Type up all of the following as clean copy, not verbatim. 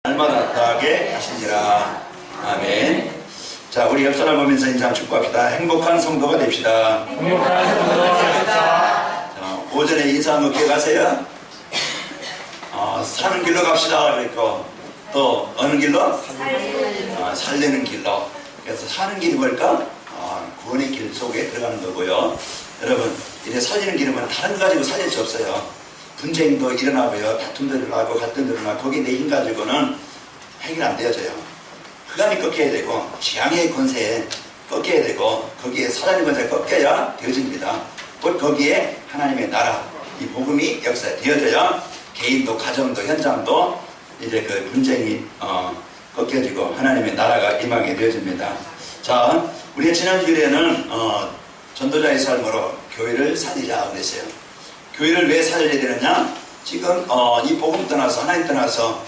날마다 따게 하시니라. 아멘. 자, 우리 옆 사람 보면서 인사 축복합시다. 행복한 성도가 됩시다. 행복한 성도가 됩시다. 자, 오전에 인사한 거 기억하세요? 사는 길로 갑시다. 그랬고, 또 어느 길로? 살리는 길로. 그래서 사는 길이 뭘까? 구원의 길 속에 들어가는 거고요. 여러분, 이제 살리는 길은 다른 거 가지고 살릴 수 없어요. 분쟁도 일어나고요. 다툼도 일어나고 갈등도 일어나고, 거기 내 힘 가지고는 해결 안 되어져요. 흑암이 꺾여야 되고, 지향의 권세에 꺾여야 되고, 거기에 사단의 권세에 꺾여야 되어집니다. 곧 거기에 하나님의 나라, 이 복음이 역사되어져야 개인도 가정도 현장도 이제 그 분쟁이 꺾여지고 하나님의 나라가 임하게 되어집니다. 자, 우리가 지난 주일에는 전도자의 삶으로 교회를 살리자 그랬어요. 교회를 왜 살려야 되느냐? 지금 이 복음 떠나서 하나님 떠나서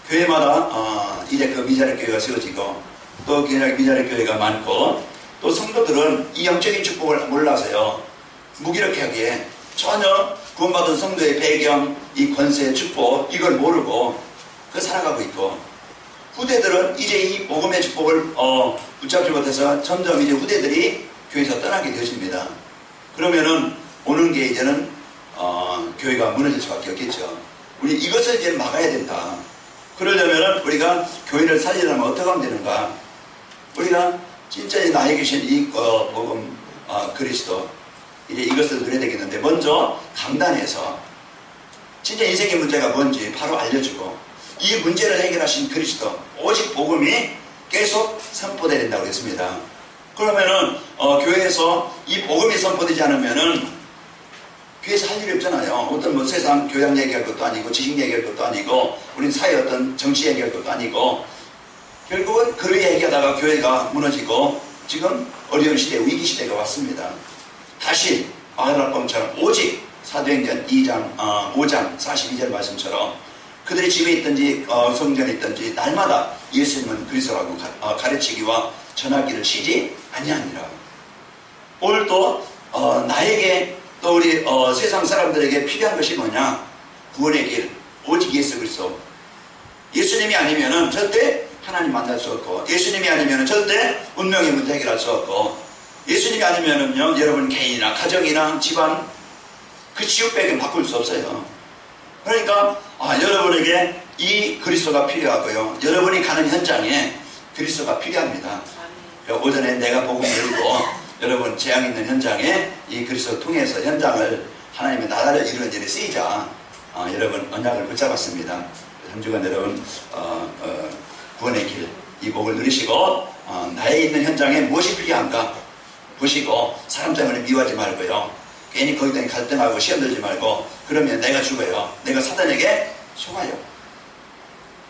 교회마다 이제 그 미자립 교회가 세워지고 또 미자립 교회가 많고 또 성도들은 이 영적인 축복을 몰라서요. 무기력하게 전혀 구원받은 성도의 배경, 이 권세의 축복 이걸 모르고 그 살아가고 있고 후대들은 이제 이 복음의 축복을 붙잡지 못해서 점점 이제 후대들이 교회에서 떠나게 되어집니다. 그러면은 오는 게 이제는 교회가 무너질 수밖에 없겠죠. 우리 이것을 이제 막아야 된다. 그러려면은 우리가 교회를 살리려면 어떻게 하면 되는가? 우리가 진짜 나에게 주신 이 복음 그리스도 이제 이것을 누려야 되겠는데 먼저 강단에서 진짜 인생의 문제가 뭔지 바로 알려주고 이 문제를 해결하신 그리스도 오직 복음이 계속 선포되어야 된다고 했습니다. 그러면은 교회에서 이 복음이 선포되지 않으면은 교회에서 할 일이 없잖아요. 어떤 뭐 세상 교양 얘기할 것도 아니고 지식 얘기할 것도 아니고 우린 사회 어떤 정치 얘기할 것도 아니고 결국은 그를 얘기하다가 교회가 무너지고 지금 어려운 시대 위기 시대가 왔습니다. 다시 마가다락방처럼 오직 사도행전 5장 42절 말씀처럼 그들이 집에 있든지 성전에 있든지 날마다 예수님은 그리스도라고 가르치기와 전하기를 쉬지 아니하니라. 오늘 또 나에게 또 우리 세상 사람들에게 필요한 것이 뭐냐? 구원의 길 오직 예수 그리스도. 예수님이 아니면은 절대 하나님 만날 수 없고 예수님이 아니면은 절대 운명의 문제 해결할 수 없고 예수님이 아니면은요 여러분 개인이나 가정이나 집안 그 지옥배경 바꿀 수 없어요. 그러니까 여러분에게 이 그리스도가 필요하고요. 여러분이 가는 현장에 그리스도가 필요합니다. 오전에 내가 복음 열고 여러분 재앙 있는 현장에 이 그리스도 통해서 현장을 하나님의 나라를 이루는 일에 쓰이자 여러분 언약을 붙잡았습니다. 한 주간 여러분 구원의 길 이 복을 누리시고 나에 있는 현장에 무엇이 필요한가 보시고 사람 때문에 미워하지 말고요. 괜히 거기다 갈등하고 시험 들지 말고 그러면 내가 죽어요. 내가 사단에게 속아요.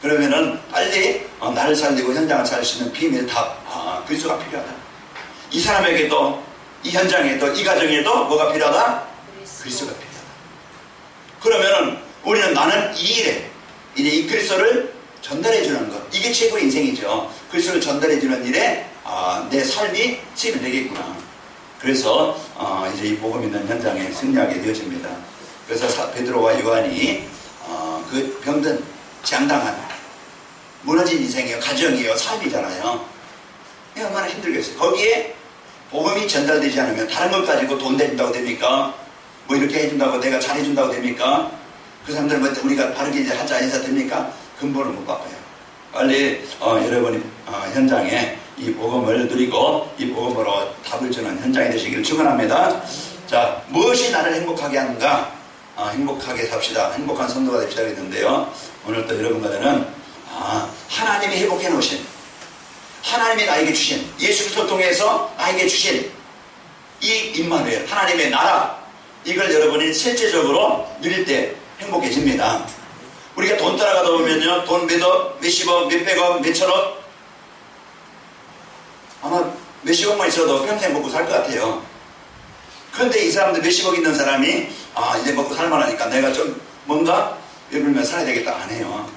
그러면은 빨리 나를 살리고 현장을 살릴 수 있는 비밀 답 그리스도가 필요하다. 이 사람에게도 이 현장에도 이 가정에도 뭐가 필요하다? 그리스도가 필요하다. 그러면은 우리는 나는 이 일에 이제 이 그리스도를 전달해 주는 것 이게 최고의 인생이죠. 그리스도를 전달해 주는 일에 내 삶이 쓰이면 되겠구나. 그래서 이제 이 복음 있는 현장에 승리하게 되어집니다. 그래서 베드로와 요한이 그 병든 장당한 무너진 인생이요 가정이요 삶이잖아요. 얼마나 힘들겠어요. 거기에 복음이 전달되지 않으면 다른 것 가지고 돈 내준다고 됩니까? 뭐 이렇게 해준다고 내가 잘해준다고 됩니까? 그 사람들은 뭐 우리가 바르게 이제 하자 해서 됩니까? 근본을 못 바꿔요. 빨리 여러분이 현장에 이 복음을 누리고 이 복음으로 답을 주는 현장이 되시기를 축원합니다. 자, 무엇이 나를 행복하게 하는가? 행복하게 삽시다. 행복한 성도가 됩시다 했는데요. 오늘 또 여러분과는 하나님이 회복해 놓으신 하나님이 나에게 주신 예수 그리스도 통해서 나에게 주신 이 임마누엘 하나님의 나라 이걸 여러분이 실제적으로 누릴 때 행복해집니다. 우리가 돈 따라가다 보면요 돈 몇십억 몇백억 몇천억 아마 몇십억만 있어도 평생 먹고 살 것 같아요. 그런데 이 사람들 몇십억 있는 사람이 이제 먹고 살만하니까 내가 좀 뭔가 예를 살아야 되겠다 안 해요.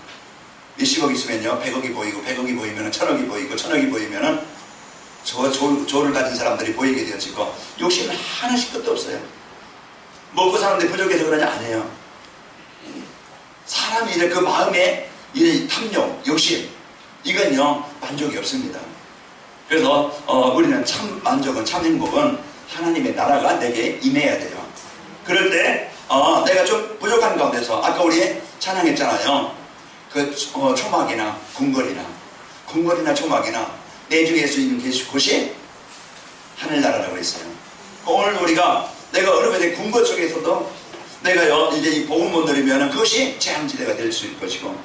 몇십억 있으면요 100억이 보이고 100억이 보이면 1000억이 보이고 1000억이 보이면은 조를 가진 사람들이 보이게 되어지고 욕심 하나씩 끝도 없어요. 먹고 사는데 부족해서 그러냐 아니에요. 사람이 이제 그 마음에 이 탐욕, 욕심, 이건요 만족이 없습니다. 그래서 우리는 참 만족은, 참 행복은 하나님의 나라가 내게 임해야 돼요. 그럴 때 내가 좀 부족한 가운데서 아까 우리 찬양했잖아요. 그 초막이나 궁궐이나 초막이나 내 중에 수 있는 곳이 하늘나라라고 했어요. 오늘 우리가 내가 어느 곳의 궁궐 속에서도 내가요 이제 이 복음 못 누리면 그것이 재앙지대가 될 수 있을 것이고,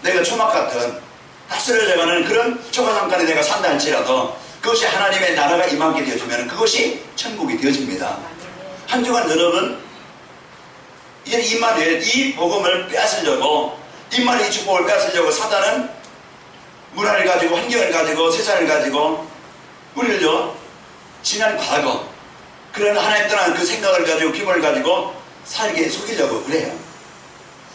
내가 초막 같은 다스려져가는 그런 초가상간에 내가 산다 할지라도 그것이 하나님의 나라가 임하게 되어지면 그것이 천국이 되어집니다. 한 주간 여러분, 이제 임마누엘, 이 복음을 빼앗으려고, 임마누엘 이 축복을 빼앗으려고 사단은 문화를 가지고, 환경을 가지고, 세상을 가지고 우리를요 지난 과거 그런 하나님 떠난 그 생각을 가지고, 기본을 가지고 살게 속이려고 그래요.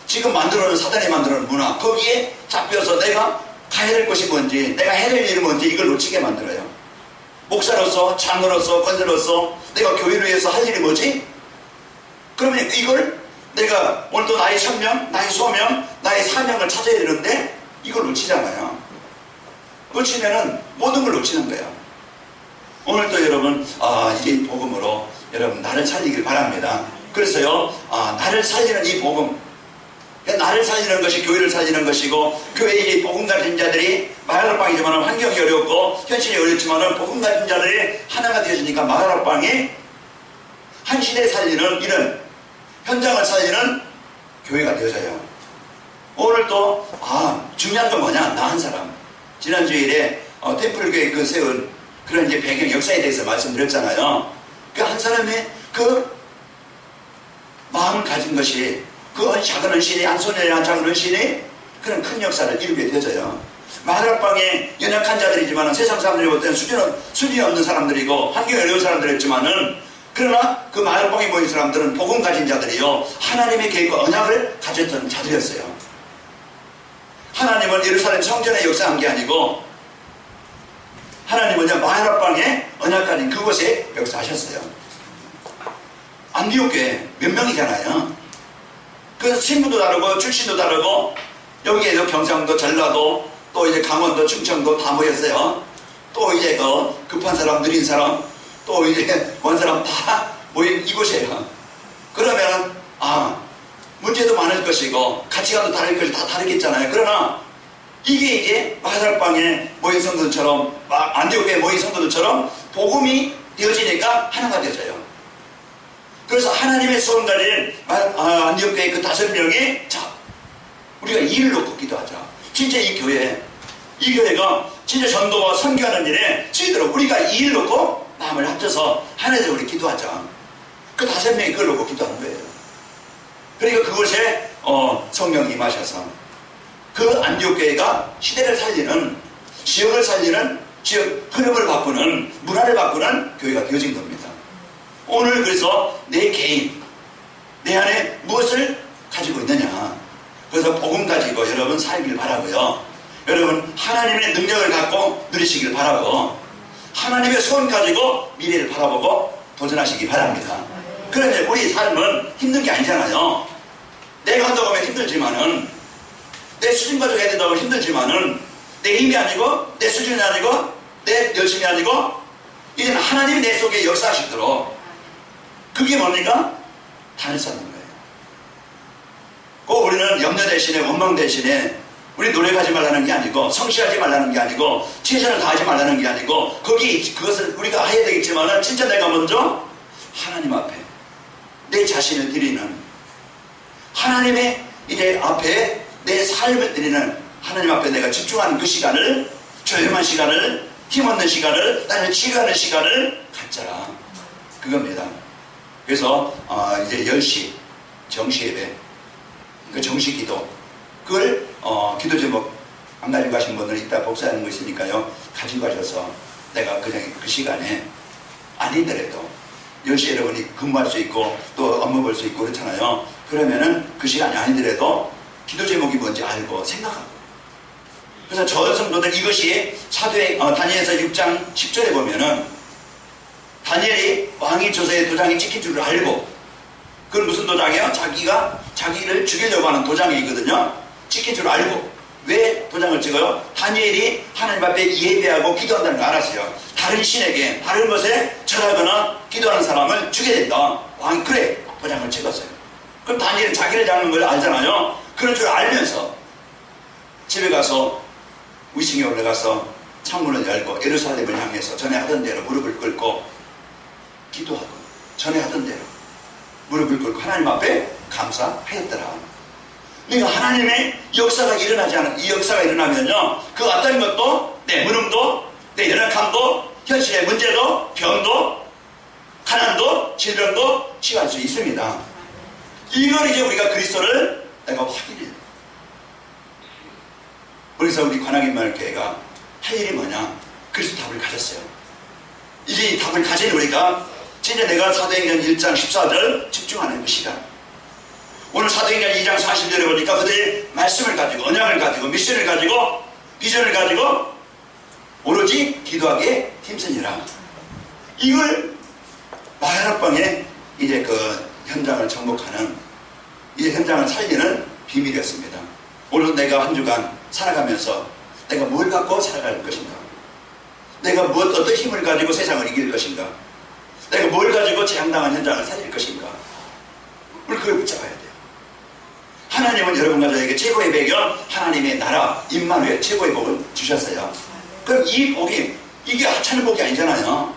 지금 만들어놓은, 사단이 만들어놓은 문화, 거기에 잡혀서 내가 가야 될 것이 뭔지, 내가 해야 될 일이 뭔지 이걸 놓치게 만들어요. 목사로서, 장로로서, 권사로서 내가 교회를 위해서 할 일이 뭐지? 그러면 이걸 내가 오늘도 나의 천명, 나의 소명, 나의 사명을 찾아야 되는데 이걸 놓치잖아요. 놓치면은 모든 걸 놓치는 거예요. 오늘도 여러분 이제 복음으로 여러분 나를 살리길 바랍니다. 그래서요 나를 살리는 이 복음, 나를 살리는 것이 교회를 살리는 것이고, 교회의 복음 가진 자들이 마가락방이지만 환경이 어렵고 현실이 어렵지만 복음 가진 자들이 하나가 되어지니까 마가락방이 한 시대 살리는 이런 현장을 살리는 교회가 되어져요. 오늘 또 중요한 건 뭐냐, 나 한 사람. 지난 주일에 템플교회 그 세운 그런 이제 배경 역사에 대해서 말씀드렸잖아요. 그 한 사람의 그 마음을 가진 것이, 그 작은 헌신이, 한 손에 한 작은 헌신이 그런 큰 역사를 이루게 되어져요. 마가락방에 연약한 자들이지만 세상 사람들이 볼 때는 수준이 없는 사람들이고 환경이 어려운 사람들이었지만은, 그러나 그 마가락방에 모인 사람들은 복음 가진 자들이요 하나님의 계획과 언약을 가졌던 자들이었어요. 하나님은 예루살렘 성전에 역사한 게 아니고 하나님은 마가락방에 언약 가진 그곳에 역사하셨어요. 안디옥 교회 몇 명이잖아요. 그 신분도 다르고 출신도 다르고, 여기에도 경상도, 전라도, 또 이제 강원도, 충청도 다 모였어요. 또 이제 그 급한 사람, 느린 사람, 또 이제 먼 사람 다 모인 이곳이에요. 그러면 문제도 많을 것이고 가치관도 다를 것이 다 다르겠잖아요. 그러나 이게 이제 마가락방에 모인 성도들처럼, 안디옥에 모인 성도들처럼 복음이 되어지니까 하나가 되어져요. 그래서 하나님의 소원 가진 안디옥교회 그 5명이 우리가 일을 놓고 기도하자. 진짜 이 교회가 진짜 전도와 선교하는 일에 저희들은 우리가 이 일을 놓고 마음을 합쳐서 하나님을 우리 기도하자. 그 5명이 그걸 놓고 기도하는 거예요. 그러니까 그곳에 성령이 임하셔서 그 안디옥교회가 시대를 살리는, 지역을 살리는, 지역 흐름을 바꾸는, 문화를 바꾸는 교회가 되어진 겁니다. 오늘 그래서 내 개인, 내 안에 무엇을 가지고 있느냐, 그래서 복음 가지고 여러분 살길 바라고요. 여러분 하나님의 능력을 갖고 누리시길 바라고, 하나님의 소원 가지고 미래를 바라보고 도전하시기 바랍니다. 그런데 우리 삶은 힘든 게 아니잖아요. 내가 한다고 하면 힘들지만은, 내 수준 가지고 해야 된다고 하면 힘들지만은, 내 힘이 아니고 내 수준이 아니고 내 열심이 아니고 이제는 하나님이 내 속에 역사하시도록, 그게 뭡니까? 단을 쌓는 거예요. 꼭 우리는 염려 대신에, 원망 대신에 우리 노력하지 말라는 게 아니고, 성실하지 말라는 게 아니고, 최선을 다하지 말라는 게 아니고, 그것을 우리가 해야 되겠지만 진짜 내가 먼저 하나님 앞에 내 자신을 드리는, 하나님의 이제 앞에 내 삶을 드리는, 하나님 앞에 내가 집중하는 그 시간을, 조용한 시간을, 힘없는 시간을, 나를 치유하는 시간을 갖자라, 그겁니다. 그래서 이제 10시 정시예배, 그 정시기도, 그걸 기도 제목 안 가지고 가신 분들은 이따 복사하는 거 있으니까요 가지고 가셔서, 내가 그냥 그 시간에 아니더라도 10시에 여러분이 근무할 수 있고 또 업무 볼 수 있고 그렇잖아요. 그러면은 그 시간이 아니더라도 기도 제목이 뭔지 알고 생각하고, 그래서 저 성도들 이것이 다니엘서 6장 10절에 보면은 다니엘이 왕이 조서에 도장이 찍힌 줄을 알고, 그건 무슨 도장이에요? 자기를 죽이려고 하는 도장이 있거든요. 찍힌 줄 알고 것이고요. 다니엘이 하나님 앞에 예배하고 기도한다는 걸 알았어요. 다른 신에게 다른 것에 절하거나 기도하는 사람을 죽여야 된다. 왕이 그래 도장을 찍었어요. 그럼 다니엘은 자기를 잡는 걸 알잖아요. 그런 줄 알면서 집에 가서 위층에 올라가서 창문을 열고 예루살렘을 향해서 전에 하던 대로 무릎을 꿇고 기도하고 전에 하던 대로 무릎을 꿇고 하나님 앞에 감사하였더라. 그러니까 하나님의 역사가 일어나지 않은 이 역사가 일어나면요, 그 어떤 것도 내 무능도 내 연약함도 현실의 문제도 병도 가난도 질병도 치유할 수 있습니다. 이걸 이제 우리가 그리스도를 내가 확인해요. 그래서 우리 관악인마을교회가 할 일이 뭐냐? 그리스도 답을 가졌어요. 이제 이 답을 가진 우리가 진짜 내가 사도행전 1장 14절 집중하는 그 시간. 오늘 사도행전 2장 40절에 보니까 그들이 말씀을 가지고 언약을 가지고 미션을 가지고 비전을 가지고 오로지 기도하기에 힘쓰니라. 이걸 마가락방에 이제 그 현장을 정복하는 이제 현장을 살리는 비밀이었습니다. 오늘 내가 한 주간 살아가면서 내가 뭘 갖고 살아갈 것인가? 내가 어떤 힘을 가지고 세상을 이길 것인가? 내가 뭘 가지고 재앙당한 현장을 살릴 것인가? 우리 그걸 붙잡아야 돼요. 하나님은 여러분과 저에게 최고의 배경, 하나님의 나라, 임마누엘 최고의 복을 주셨어요. 그럼 이 복이 이게 하찮은 복이 아니잖아요.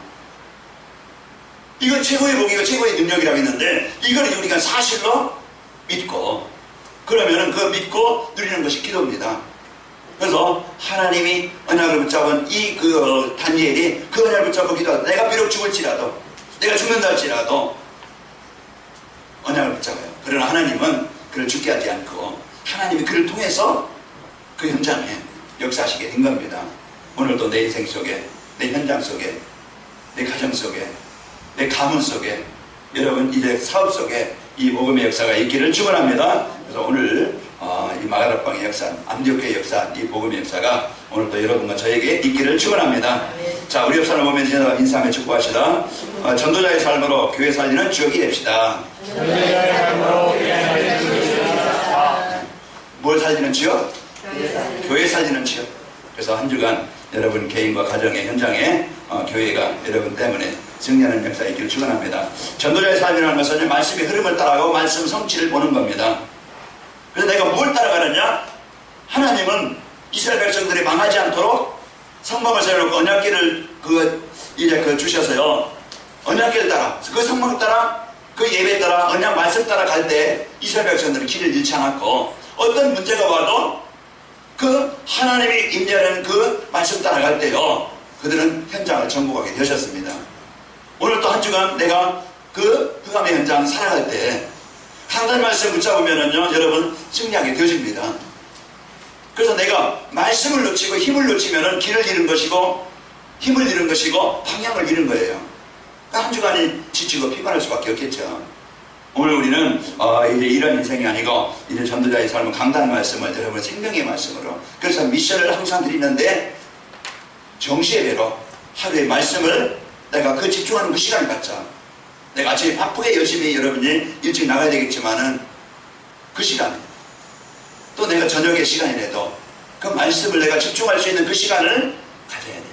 이건 최고의 복이고 최고의 능력이라고 했는데 이걸 우리가 사실로 믿고 그러면은 그 믿고 누리는 것이 기도입니다. 그래서 하나님이 언약을 붙잡은 이 다니엘이 그 언약을 붙잡고 기도하다. 내가 비록 죽을지라도 내가 죽는다 할지라도 언약을 붙잡아요. 그러나 하나님은 그를 죽게 하지 않고 하나님이 그를 통해서 그 현장에 역사하시게 된 겁니다. 오늘도 내 인생 속에 내 현장 속에 내 가정 속에 내 가문 속에 여러분 이제 사업 속에 이 복음의 역사가 있기를 축원합니다. 그래서 오늘 이 마가락방의 역사, 안디옥교의 역사, 이 복음의 역사가 오늘도 여러분과 저에게 있기를 축원합니다. 자, 우리 옆 사람 보면 인사하며 축복하시다. 전도자의 삶으로 교회 살리는 주역이 됩시다. 전도자의 삶으로 교회 살리는 주역이 됩시다. 뭘 살리는 주역? 교회 살리는 주역. 그래서 한 주간 여러분 개인과 가정의 현장에 교회가 여러분 때문에 승리하는 역사에 있기를 축원합니다. 전도자의 삶이라는 것은 말씀의 흐름을 따라가고 말씀 성취를 보는 겁니다. 그래서 내가 뭘 따라가느냐? 하나님은 이스라엘 백성들이 망하지 않도록 성막을 세워놓고 언약궤를 주셔서요. 언약궤를 따라 그 성막 따라 그 예배 따라 언약 말씀 따라 갈 때 이스라엘 백성들은 길을 잃지 않았고 어떤 문제가 와도 그 하나님이 임재하는 그 말씀 따라갈 때요. 그들은 현장을 정복하게 되셨습니다. 오늘 또 한 주간 내가 그 흑암의 현장 살아갈 때 하나님 말씀 붙잡으면은요, 여러분 승리하게 되어집니다. 그래서 내가 말씀을 놓치고 힘을 놓치면은 길을 잃은 것이고 힘을 잃은 것이고 방향을 잃은 거예요. 한 주간이 지치고 피곤할 수밖에 없겠죠. 오늘 우리는 이제 이런 인생이 아니고 이제 전도자의 삶은 강단 말씀을 여러분 생명의 말씀으로 그래서 미션을 항상 드리는데 정시예배로 하루의 말씀을 내가 그 집중하는 그 시간을 갖자. 내가 아침에 바쁘게 열심히 여러분이 일찍 나가야 되겠지만은 그 시간 또 내가 저녁의 시간이라도 그 말씀을 내가 집중할 수 있는 그 시간을 가져야 돼요.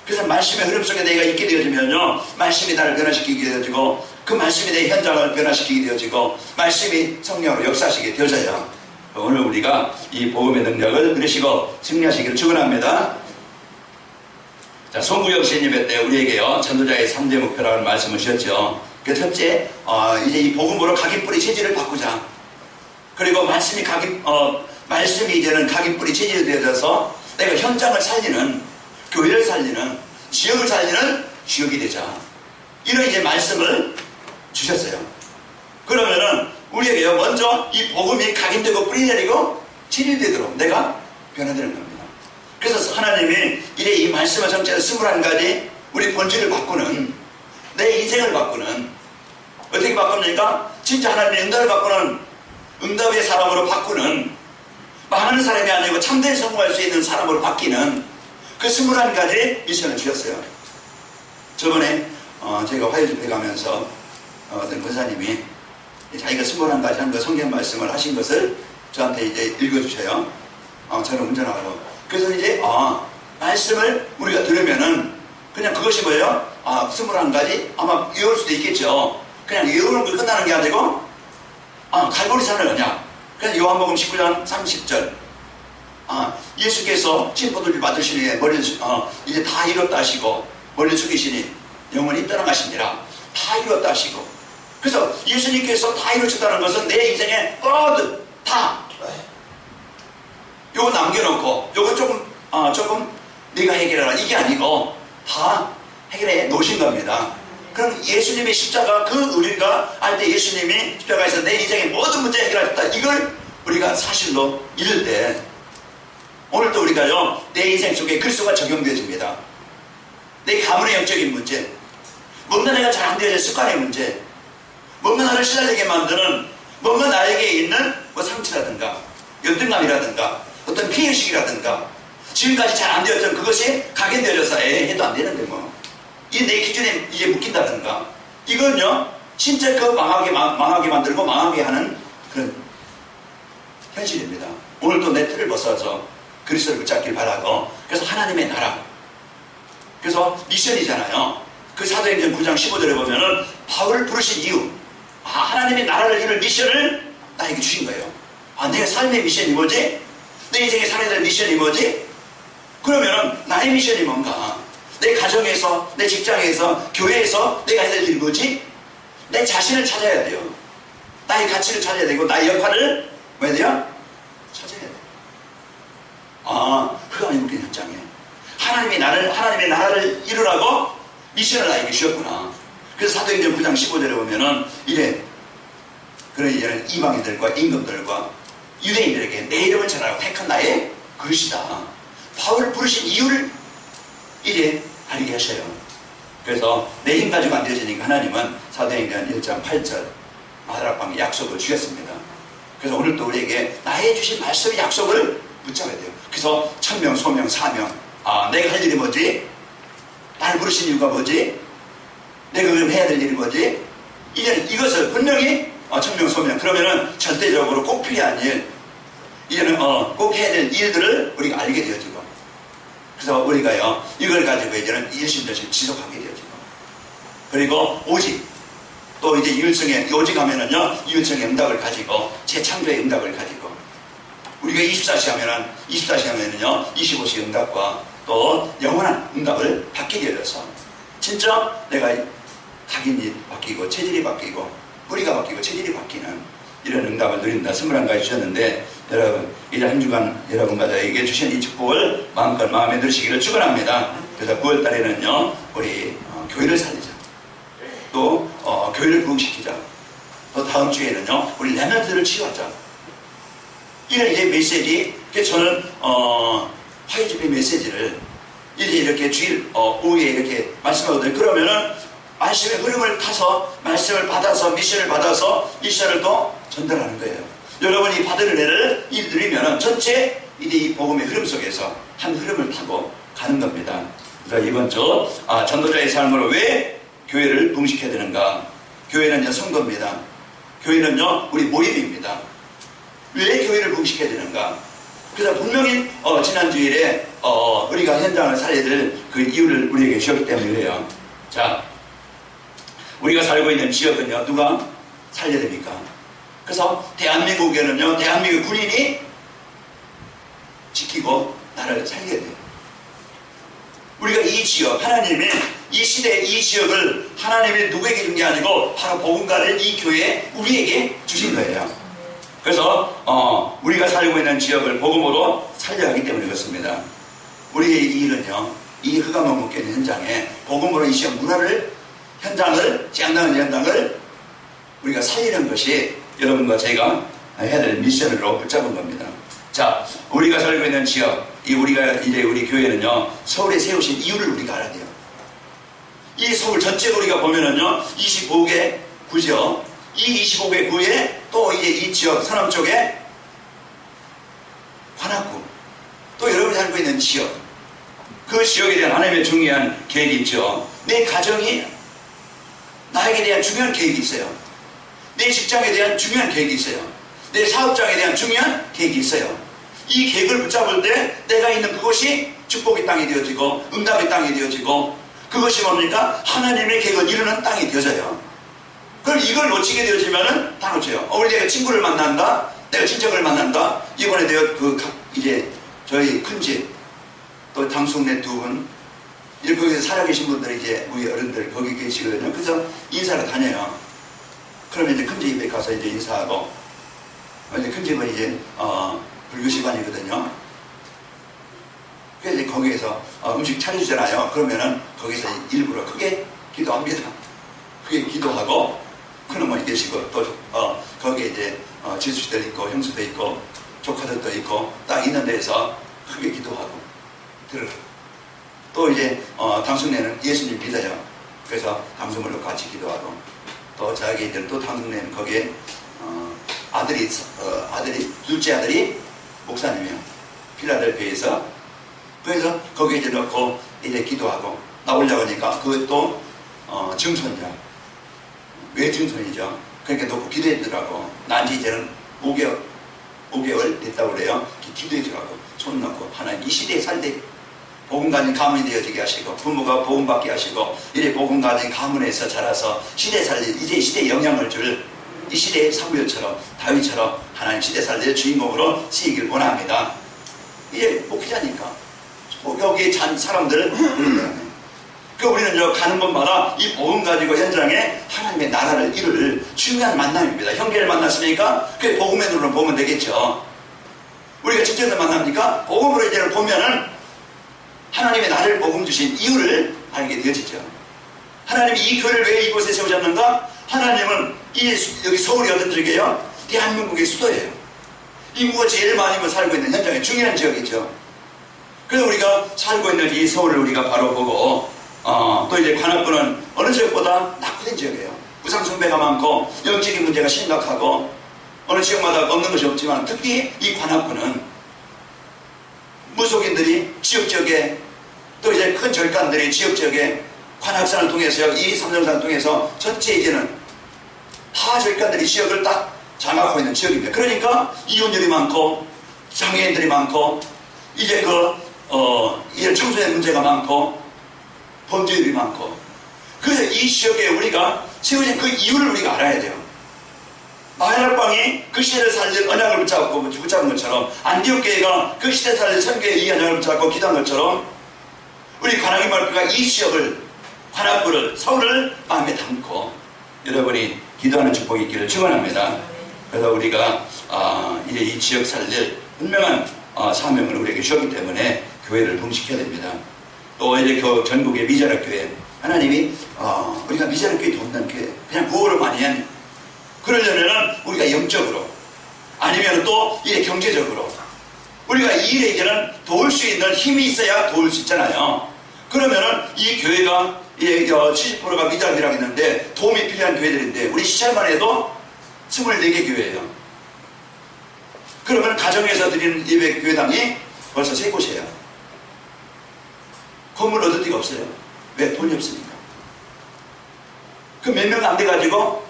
그래서 말씀의 흐름 속에 내가 있게 되어지면요, 말씀이 나를 변화시키게 되어지고 그 말씀이 내 현장을 변화시키게 되어지고 말씀이 성령으로 역사하시게 되어져요. 오늘 우리가 이 복음의 능력을 누리시고 승리하시기를 축원합니다. 자, 송구영 시인 예배 때 우리에게요 전도자의 3대 목표라는 말씀을 주셨죠. 그 첫째, 이제 이 복음으로 각인뿌리 체질을 바꾸자. 그리고 말씀이 이제는 각인뿌리 체질이 되어져서 내가 현장을 살리는, 교회를 살리는, 지역을 살리는 주역이 되자. 이런 이제 말씀을 주셨어요. 그러면은 우리에게요 먼저 이 복음이 각인되고 뿌리 내리고 체질되도록 내가 변화되는 겁니다. 그래서 하나님이 이래 이 말씀을 성취해서 21가지 우리 본질을 바꾸는, 내 인생을 바꾸는, 어떻게 바꿉니까? 진짜 하나님의 응답을 바꾸는, 응답의 사람으로 바꾸는, 망하는 사람이 아니고 참된 성공할 수 있는 사람으로 바뀌는 그 21가지 미션을 주셨어요. 저번에 제가 화요 집회 가면서 어떤 권사님이 자기가 21가지 한 그 성경 말씀을 하신 것을 저한테 이제 읽어주셔요. 저는 운전하고 그래서 이제 말씀을 우리가 들으면은 그냥 그것이 뭐예요? 21가지 아마 외울 수도 있겠죠. 그냥 외우는 거 끝나는 게 아니고 갈보리산을 그냥 요한복음 19장 30절 예수께서 진포도를 받으시니 머리를 이제 다 이뤘다 하시고 머리를 숙이시니 영원히 떠나가시니라. 다 이뤘다 하시고, 그래서 예수님께서 다 이루셨다는 것은 내 인생의 모든 다 요거 남겨놓고 요거 조금 네가 해결하라 이게 아니고 다 해결해 놓으신 겁니다. 그럼 예수님의 십자가 그 우리가 알 때 예수님이 십자가에서 내 인생의 모든 문제 해결하셨다 이걸 우리가 사실로 믿을 때 오늘도 우리가요 내 인생 속에 그리스도가 적용되어집니다. 내 가문의 영적인 문제, 뭔가 내가 잘 안 되어진 습관의 문제, 뭔가 나를 시달리게 만드는 뭔가 나에게 있는 상처라든가 열등감이라든가 어떤 피해의식이라든가 지금까지 잘 안 되었던 그것이 각인되어져서 해도 안 되는데 이 내 기준에 이제 묶인다든가 이건요 진짜 그 망하게 만들고 망하게 하는 그런 현실입니다. 오늘도 내 틀을 벗어서 그리스도를 붙잡길 바라고, 그래서 하나님의 나라, 그래서 미션이잖아요. 그 사도행전 9장 15절에 보면은 바울을 부르신 이유, 하나님의 나라를 이룰 미션을 나에게 주신 거예요. 내 삶의 미션이 뭐지? 내 인생에 살아야 될 미션이 뭐지? 그러면은 나의 미션이 뭔가? 내 가정에서, 내 직장에서, 교회에서 내가 해야 될 일이 뭐지? 내 자신을 찾아야 돼요. 나의 가치를 찾아야 되고 나의 역할을 뭐 해야 돼요? 찾아야 돼요. 흑암이 묶인 현장에 하나님의 나라를 이루라고 미션을 나에게 주셨구나. 그래서 사도행전 9장 15절에 보면은 이제는 이방인들과 임금들과 유대인들에게 내 이름을 전하라고 택한 나의 그릇이다. 바울을 부르신 이유를 이제 알게 하셔요. 그래서 내 힘 가지고 안 되어지니까 하나님은 사도행전 1장 8절 마다락방에 약속을 주셨습니다. 그래서 오늘도 우리에게 나의 주신 말씀의 약속을 붙잡아야 돼요. 그래서 천명, 소명, 사명, 내가 할 일이 뭐지? 나를 부르신 이유가 뭐지? 내가 그럼 해야 될 일이 뭐지? 이제는 이것을 분명히 천명, 소명, 그러면은 절대적으로 꼭 필요한 일, 이제는 꼭 해야 될 일들을 우리가 알게 되어지고, 그래서 우리가요 이걸 가지고 이제는 일심전심 지속하게 되어지고, 그리고 오직 또 이제 이율성의 오직 하면은요 이율성의 응답을 가지고 재창조의 응답을 가지고, 우리가 24시 하면은요 25시 응답과 또 영원한 응답을 받게 되어서 진짜 내가 각인이 바뀌고 체질이 바뀌고 뿌리가 바뀌고 체질이 바뀌는 이런 응답을 누린다. 21가지 주셨는데 여러분 이제 한 주간 여러분과 저에게 주신 이 축복을 마음껏 마음에 누리시기를 축원합니다. 그래서 9월달에는요 우리 교회를 살리자, 또 교회를 부흥시키자, 또 다음 주에는요 우리 렘넌트를 치유하자, 이런 이제 메시지. 그래서 저는 화요집회 메시지를 이렇게 주일 오후에 이렇게 말씀하거든요. 그러면은 말씀의 흐름을 타서 말씀을 받아서 미션을 받아서 미션을 또 전달하는 거예요. 여러분이 받은 은혜를 누리면은 전체 이제 이 복음의 흐름 속에서 한 흐름을 타고 가는 겁니다. 그래서 이번 주 전도자의 삶으로 왜 교회를 부흥시켜야 되는가? 교회는요 성도입니다. 교회는요 우리 모임입니다. 왜 교회를 부흥시켜야 되는가? 그래서 분명히 지난 주일에 우리가 현장을 살려야 될 그 이유를 우리에게 주셨기 때문에 그래요. 자, 우리가 살고 있는 지역은요 누가 살려야 됩니까? 그래서 대한민국에는요 대한민국 군인이 지키고 나라를 살려야 돼요. 우리가 이 지역, 하나님이 이 시대 이 지역을 하나님이 누구에게 준 게 아니고 바로 복음가를 이 교회에 우리에게 주신 거예요. 그래서 우리가 살고 있는 지역을 복음으로 살려야 하기 때문에 그렇습니다. 우리의 이 일은요 이 흑암을 묶여있는 현장에 복음으로 이 지역 문화를 지향당하는 현장을 우리가 살리는 것이 여러분과 제가 해야 될 미션으로 붙잡은 겁니다. 자, 우리가 살고 있는 지역, 우리 교회는요 서울에 세우신 이유를 우리가 알아야 돼요. 이 서울 전체로 우리가 보면은요 25개 구죠. 이 25개 구에 또 이제 이 지역 서남 쪽에 관악구, 또 여러분이 살고 있는 지역, 그 지역에 대한 하나님의 중요한 계획이 있죠. 내 가정이 나에게 대한 중요한 계획이 있어요. 내 직장에 대한 중요한 계획이 있어요. 내 사업장에 대한 중요한 계획이 있어요. 이 계획을 붙잡을 때 내가 있는 그곳이 축복의 땅이 되어지고 응답의 땅이 되어지고 그것이 뭡니까? 하나님의 계획을 이루는 땅이 되어져요. 그럼 이걸 놓치게 되어지면은 다 놓쳐요. 우리 내가 친구를 만난다, 내가 친척을 만난다. 이번에 내가 이제 저희 큰집 또 당숙네 두 분, 이렇게 거기서 살아계신 분들이 이제 우리 어른들 거기 계시거든요. 그래서 인사를 다녀요. 그러면 이제 큰집에 가서 이제 인사하고, 이제 큰집은 이제 불교 집안이거든요. 그래서 이제 거기에서 음식 차려주잖아요. 그러면은 거기서 일부러 크게 기도합니다. 크게 기도하고 큰 어머니 계시고 또 거기에 이제 지수들 있고 형수도 있고 조카들도 있고 딱 있는 데에서 크게 기도하고 들어가고, 또 이제 당숙네는 예수님 믿어요. 그래서 당숙물로 같이 기도하고, 또 자기들 또 당숙네는 거기에 아들이 둘째 아들이 목사님이요. 필라델피아에서. 그래서 거기에 이제 넣고 이제 기도하고 나오려고 하니까 그것도 증손이야. 외증손이죠. 그러니까 놓고 기도했더라고. 난지 이제는 5개월 됐다고 그래요. 기도해주라고 손 넣고 하나님 이 시대에 살때 복음 가진 가문이 되어지게 하시고 부모가 복음 받게 하시고 이래 복음 가진 가문에서 자라서 시대 살릴, 이제 시대에 영향을 줄 이 시대의 사무엘처럼 다윗처럼 하나님 시대 살릴 주인공으로 쓰이길 원합니다. 이게 목회자니까 여기에 잔 사람들을 그 우리는 가는 곳마다 이 복음 가지고 현장에 하나님의 나라를 이룰 중요한 만남입니다. 형제를 만났으니까 그 복음의 눈으로 보면 되겠죠. 우리가 직접을 만납니까? 복음으로 이제는 보면은 하나님의 나를 복음 주신 이유를 알게 되어지죠. 하나님이 이 교회를 왜 이곳에 세우셨는가? 하나님은 여기 서울이 어떤 지역이에요? 대한민국의 수도예요. 인구가 제일 많이 살고 있는 현장의 중요한 지역이죠. 그래서 우리가 살고 있는 이 서울을 우리가 바로 보고 또 이제 관악구는 어느 지역보다 낙후된 지역이에요. 우상숭배가 많고 영적인 문제가 심각하고 어느 지역마다 없는 것이 없지만 특히 이 관악구는 무속인들이 지역지역에 또 이제 큰 절간들이 지역지역에 관악산을 통해서 이 삼성산을 통해서 전체 이제는 다 절간들이 지역을 딱 장악하고 있는 지역입니다. 그러니까 이혼율이 많고 장애인들이 많고 이제 이런 청소년 문제가 많고 범죄율이 많고, 그래서 이 지역에 우리가 세워진 그 이유를 우리가 알아야 돼요. 마야락방이 그 시대를 살릴 언약을 붙잡은 것처럼 안디옥 교회가 그 시대를 살릴 선교의 이 언약을 붙잡고 기도한 것처럼 우리 관악의 말교가 이 지역을, 관악구를, 서울을 마음에 담고 여러분이 기도하는 축복이 있기를 축원합니다. 그래서 우리가 이제 이 지역 살릴 분명한 사명을 우리에게 주었기 때문에 교회를 부흥시켜야 됩니다. 또 이제 전국의 미자력 교회, 하나님이 우리가 미자력 교회 돕는 교회, 그냥 구호로만 해. 그러려면 우리가 영적으로 아니면 또 이제 경제적으로 우리가 이 일에게는 도울 수 있는 힘이 있어야 도울 수 있잖아요. 그러면은 이 교회가 70%가 미자력이라고 했는데 도움이 필요한 교회들인데 우리 시찰만 해도 24개 교회예요. 그러면 가정에서 드리는 예배 교회당이 벌써 3곳이에요. 건물 얻을 데가 없어요. 왜? 돈이 없으니까. 그 몇 명 안 돼가지고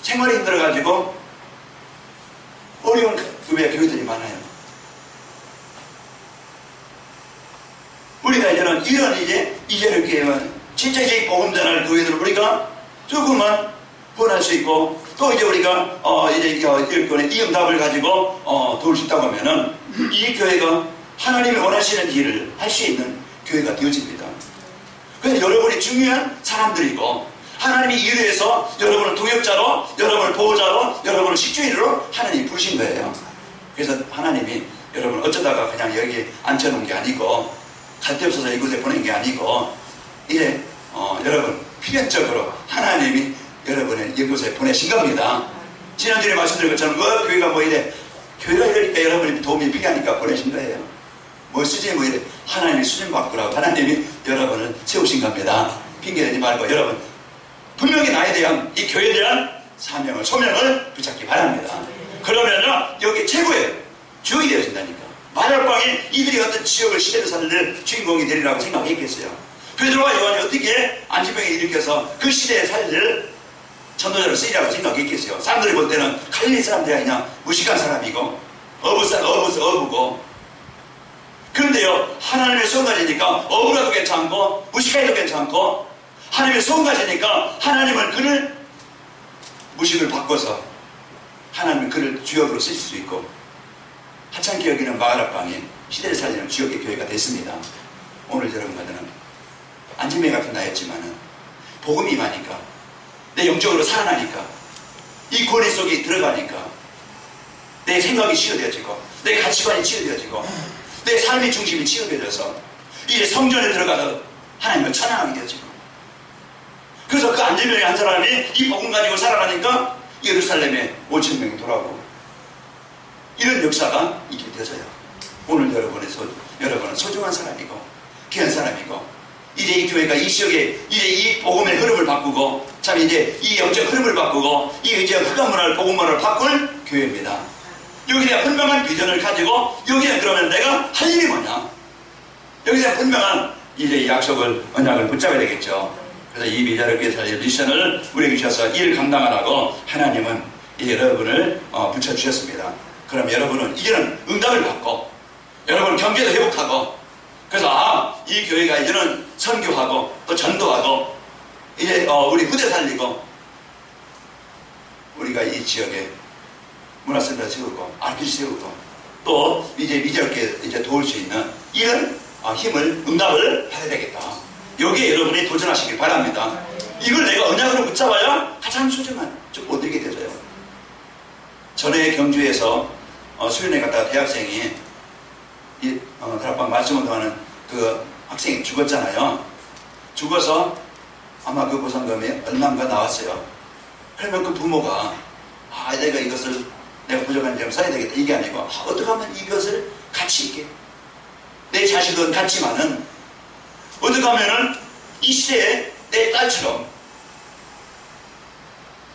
생활이 힘들어가지고 어려운 교회들이 많아요. 우리가 이제는 이런 이제는 교회는 진짜 이제 복음 전할 교회들을 우리가 조금만 구원할 수 있고 또 이제 우리가 이 응답을 가지고 도울 수 있다고 하면은 이 교회가 하나님이 원하시는 일을 할 수 있는 교회가 되어집니다. 그래서 여러분이 중요한 사람들이고 하나님이 이를 위해서 여러분을 동역자로, 여러분을 보호자로, 여러분을 식주인으로 하나님이 부르신 거예요. 그래서 하나님이 여러분 어쩌다가 그냥 여기 앉혀놓은 게 아니고 갈 데 없어서 이곳에 보낸 게 아니고 이제 여러분 필연적으로 하나님이 여러분을 이곳에 보내신 겁니다. 지난주에 말씀드린 것처럼 교회가 교회가 이러니까 여러분이 도움이 필요하니까 보내신 거예요. 뭐 쓰지 뭐 이래. 하나님이 수준 바꾸라고 하나님이 여러분을 세우신 겁니다. 핑계대지 말고 여러분 분명히 나에 대한 이 교회에 대한 사명을 소명을 붙잡기 바랍니다. 그러면요 여기 최고의 주역이 되어진다니까. 마약방이 이들이 어떤 지역을 시대를 살릴 주인공이 되리라고 생각했겠어요. 베드로와 요한이 어떻게 안진병에 일으켜서 그 시대에 살릴 전도자로 쓰이라고 생각했겠어요. 사람들이 볼 때는 갈릴리 사람들이 아니냐 무식한 사람이고 어부고 그런데요, 하나님의 성가지니까 억울해도 괜찮고 무식해도 괜찮고, 하나님의 성가지니까 하나님은 그를 무식을 바꿔서 하나님은 그를 주역으로 쓰실 수 있고, 하찮게 여기는 마가락방이 시대를 살리는 주역의 교회가 됐습니다. 오늘 여러분과는 안진매 같은 나였지만은 복음이 임하니까, 내 영적으로 살아나니까, 이 권위 속에 들어가니까 내 생각이 치유되어지고, 내 가치관이 치유되어지고, 내 삶의 중심이 치유되어져서 이제 성전에 들어가서 하나님을 찬양하게 되어지고, 그래서 그 안진매의 한 사람이 이 복음 가지고 살아가니까 예루살렘에 5,000명이 돌아오고, 이런 역사가 있게 되어져요. 오늘 여러분은 소중한 사람이고 귀한 사람이고, 이제 이 교회가 이 지역에 이제 이 복음의 흐름을 바꾸고, 참 이제 이 영적 흐름을 바꾸고, 이 이제 흑암 문화를 복음 문화를 바꿀 교회입니다. 여기에 대한 분명한 비전을 가지고, 여기에 그러면 내가 할 일이 뭐냐, 여기에 대한 분명한 이제 약속을, 언약을 붙잡아야 되겠죠. 그래서 이 미자를 살릴 미션을 우리에게 주셔서 이를 감당하라고 하나님은 여러분을 붙여주셨습니다. 그럼 여러분은 이제는 응답을 받고, 여러분 경계도 회복하고, 그래서 이 교회가 이제는 선교하고 또 전도하고, 이제 우리 후대 살리고, 우리가 이 지역에 문화센터 세우고 RPG 세우고, 또 이제 미자롭게 이제 도울 수 있는 이런 힘을, 응답을 받아야 되겠다. 여기에 여러분이 도전하시길 바랍니다. 이걸 내가 언약으로 붙잡아야 가장 소중한 좀 못 들게 되져요. 전에 경주에서 수련회 갔다가 대학생이 다락방 말씀 운동하는 그 학생이 죽었잖아요. 죽어서 아마 그 보상금이 얼마인가 나왔어요. 그러면 그 부모가 내가 이것을 내가 부족한 점 써야 되겠다, 이게 아니고 어떻게 하면 이것을 가치 있게, 내 자식은 같지만은 어떻게 하면은 이 시대에 내 딸처럼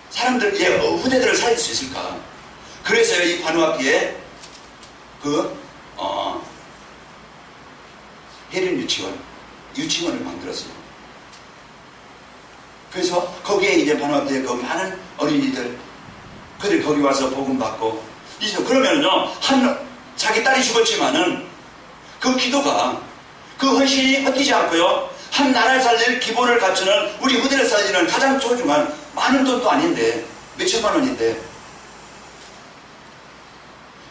사람들, 후대들을 살릴 수 있을까. 그래서 이 관우학기에 혜린 유치원을 만들었어요. 그래서 거기에 이제 관우학기에 그 많은 어린이들, 그들이 거기 와서 복음 받고, 이제 그러면은요, 자기 딸이 죽었지만은 그 기도가, 그 헌신이 헛되지 않고요, 한 나라를 살릴 기본을 갖추는 우리 후대를 살리는 가장 소중한, 많은 돈도 아닌데 몇천만 원인데,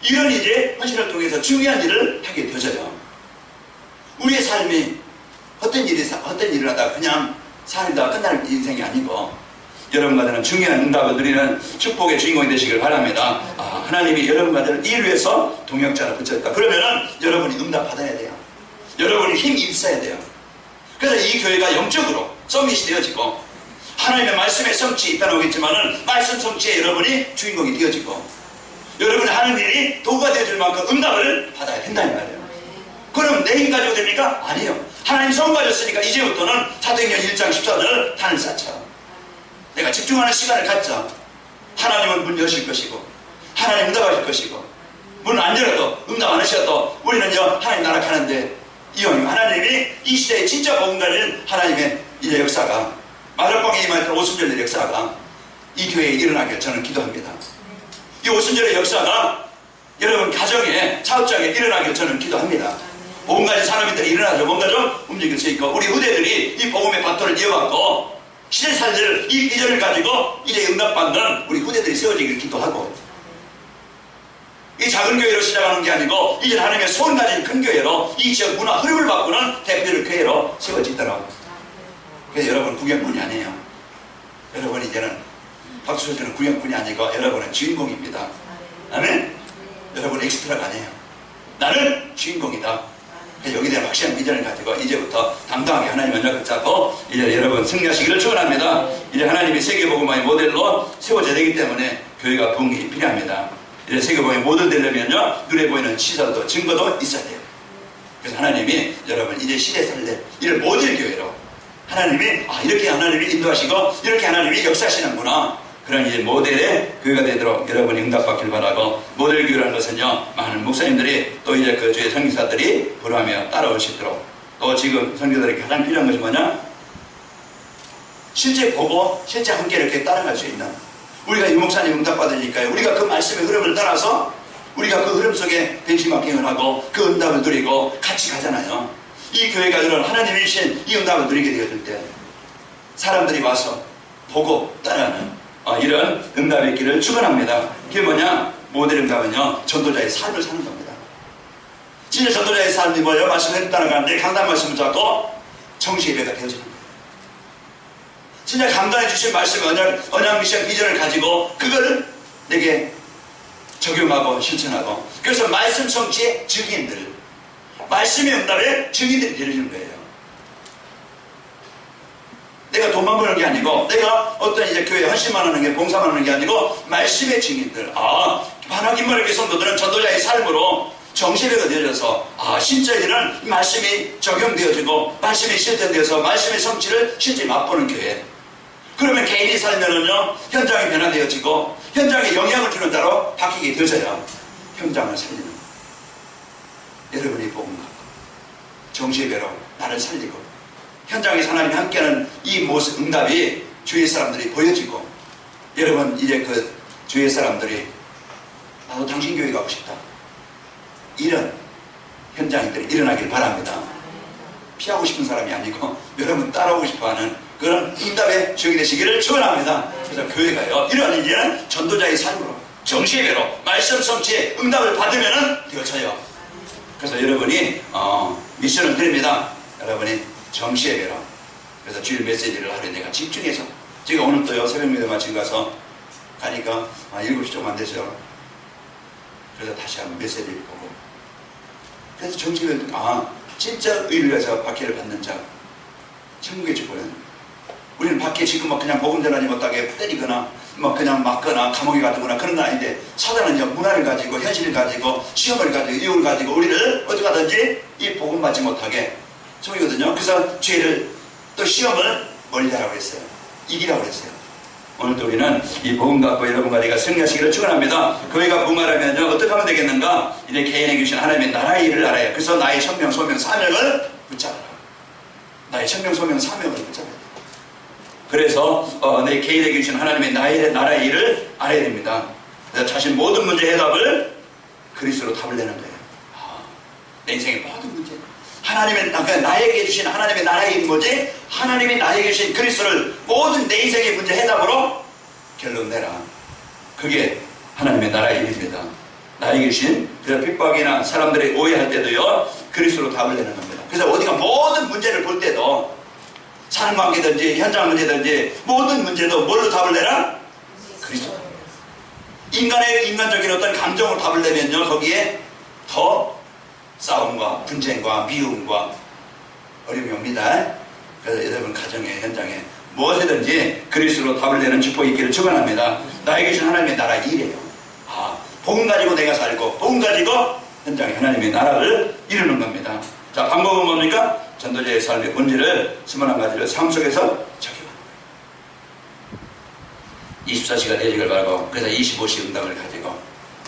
이런 이제 헌신을 통해서 중요한 일을 하게 되어져요. 우리의 삶이 헛된 일을 하다가 그냥 살다 끝날 인생이 아니고, 여러분과는 중요한 응답을 누리는 축복의 주인공이 되시길 바랍니다. 하나님이 여러분과를 이를 위해서 동역자를 붙였다. 그러면은 여러분이 응답 받아야 돼요. 여러분이 힘이 있어야 돼요. 그래서 이 교회가 영적으로 서밋이 되어지고, 하나님의 말씀의 성취에 입혀나오겠지만은 말씀 성취에 여러분이 주인공이 되어지고, 여러분이 하는 일이 도구가 되어질 만큼 응답을 받아야 된다는 말이에요. 그럼 내 힘 가지고 됩니까? 아니에요. 하나님 성 가졌으니까 이제부터는 사도행전 1장 14절을 단을 쌓죠. 내가 집중하는 시간을 갖자. 하나님은 문 여실 것이고, 하나님 응답하실 것이고, 문 안 열어도 응답 안 하셔도 우리는요 하나님 나라 가는데, 이왕이면 하나님이 이 시대에 진짜 복음 가진 하나님의 이제 역사가, 마들방에 임했던 오순절의 역사가 이 교회에 일어나길 저는 기도합니다. 이 오순절의 역사가 여러분 가정에, 사업장에 일어나길 저는 기도합니다. 복음 가진 사람들이 일어나서 뭔가 좀 움직일 수 있고, 우리 후대들이 이 복음의 바토를 이어받고 시대 살릴 이 비전을 가지고 이제 응답받는 우리 후대들이 세워지길 기도하고, 이 작은 교회로 시작하는 게 아니고 이제 하나님의 소원 가진 큰 교회로, 이 지역 문화 흐름을 바꾸는 대표적 교회로 세워지도록. 그래서 여러분 구경꾼이 아니에요. 여러분 이제는 박수 쳐주는 구경꾼이 아니고 여러분은 주인공입니다. 아멘. 여러분 엑스트라가 아니에요. 나는 주인공이다. 여기에 대한 확실한 비전을 가지고 이제부터 당당하게 하나님 언약을 잡고 이제 여러분 승리하시기를 축원합니다. 이제 하나님이 세계복음화의 모델로 세워져야 되기 때문에 교회가 부흥이 필요합니다. 이제 세계복음의 모델 되려면요, 눈에 보이는 시설도 증거도 있어야 돼요. 그래서 하나님이 여러분 이제 시대 살릴 이런 모델 교회로, 하나님이 이렇게 하나님이 인도하시고 이렇게 하나님이 역사하시는구나, 그런 이제 모델의 교회가 되도록 여러분이 응답받길 바라고, 모델 교회라는 것은요, 많은 목사님들이 또 이제 그 주의 선교사들이 부러하며 따라올 수 있도록, 또 지금 선교사들에게 가장 필요한 것이 뭐냐? 실제 보고 실제 함께 이렇게 따라갈 수 있는, 우리가 이 목사님 응답받으니까요, 우리가 그 말씀의 흐름을 따라서 우리가 그 흐름 속에 벤치마킹을 하고 그 응답을 누리고 같이 가잖아요. 이 교회가 이런 하나님이 주신 이 응답을 누리게 되어질 때 사람들이 와서 보고 따라하는 이런 응답이 있기를 축원합니다. 그게 뭐냐? 모델 응답은요, 전도자의 삶을 사는 겁니다. 진짜 전도자의 삶이 뭐예요? 말씀을 따라가는데 강단 말씀을 잡고 정시 예배가 되어지는 거예요. 진짜 강단해 주신 말씀, 언약 미션 비전을 가지고 그거를 내게 적용하고 실천하고, 그래서 말씀 성취의 증인들, 말씀의 응답의 증인들이 되어지는 거예요. 내가 돈만 버는 게 아니고, 내가 어떤 이제 교회에 헌신만 하는 게, 봉사만 하는 게 아니고, 말씀의 증인들. 반하기만 이렇게 성도들은 전도자의 삶으로 정시배가 되어져서, 진짜 이제는 말씀이 적용되어지고, 말씀이 실천되어서, 말씀의 성취를 실제 맛보는 교회. 그러면 개인이 살면은요, 현장이 변화되어지고, 현장에 영향을 주는 자로 바뀌게 되어져요. 현장을 살리는 거예요. 여러분이 복음 갖고, 정시배로 나를 살리고, 현장에서 하나님이 함께하는 이 모습, 응답이 주위의 사람들이 보여지고, 여러분 이제 그 주위의 사람들이 나도 당신 교회 가고 싶다, 이런 현장들이 일어나길 바랍니다. 피하고 싶은 사람이 아니고 여러분 따라오고 싶어하는 그런 응답의 주역이 되시기를 축원합니다. 그래서 교회가요, 이런 이제는 전도자의 삶으로 정시예배로 말씀 성취의 응답을 받으면 되어져요. 그래서 여러분이 미션을 드립니다. 여러분이 정시예배로, 그래서 주일 메시지를 하루에 내가 집중해서, 제가 오늘 또요 새벽 예배 마치고 가서 가니까 7시 좀 안 되죠. 그래서 다시 한번 메시지를 보고, 그래서 정시예배, 진짜 의리에서 박해를 받는 자 천국의 축복은, 우리는 밖에 지금 그냥 복음 전하지 못하게 때리거나 그냥 맞거나 감옥에 가두거나 그런 건 아닌데, 사단은요 문화를 가지고 현실을 가지고 시험을 가지고 이유를 가지고 우리를 어떻게 하든지 이 복음 받지 못하게 속이거든요. 그래서 죄를 또 시험을 멀리하라고 했어요. 이기라고 했어요. 오늘도 우리는 이 복음 갖고 여러분과 내가 승리하시기를 축원합니다. 교회가 부흥하려면요 어떻게 하면 되겠는가? 이제 개인에게 주신 하나님의 나라의 일을 알아요. 그래서 나의 천명 소명 사명을 붙잡아라. 나의 천명 소명 사명을 붙잡아야 돼. 그래서 내 개인에게 주신 하나님의 나라의 일을 알아야 됩니다. 그래서 자신 모든 문제 해답을 그리스도로 답을 내는 거예요. 내 인생의 모든 문제, 하나님의, 나에게 주신 하나님의 나라의 일이 뭐지? 하나님이 나에게 주신 그리스도를 모든 내 인생의 문제 해답으로 결론 내라. 그게 하나님의 나라의 일입니다. 나에게 주신, 그래서 핍박이나 사람들이 오해할 때도요 그리스도로 답을 내는 겁니다. 그래서 어디가 모든 문제를 볼 때도, 사람관계든지 현장 문제든지 모든 문제도 뭘로 답을 내라? 그리스도. 인간적인 어떤 감정으로 답을 내면요 거기에 더 싸움과 분쟁과 미움과 어려움이 옵니다. 그래서 여러분 가정의 현장에 무엇이든지 그리스도로 답을 내는 축복이 있기를 축원합니다. 나에게 주신 하나님의 나라 일이에요. 복음 가지고 내가 살고, 복음 가지고 현장에 하나님의 나라를 이루는 겁니다. 자, 방법은 뭡니까? 전도자의 삶의 본질을 21가지를 삶 속에서 적용하는 거예요. 24시간 대직을 바라고, 그래서 25시 응답을 가지고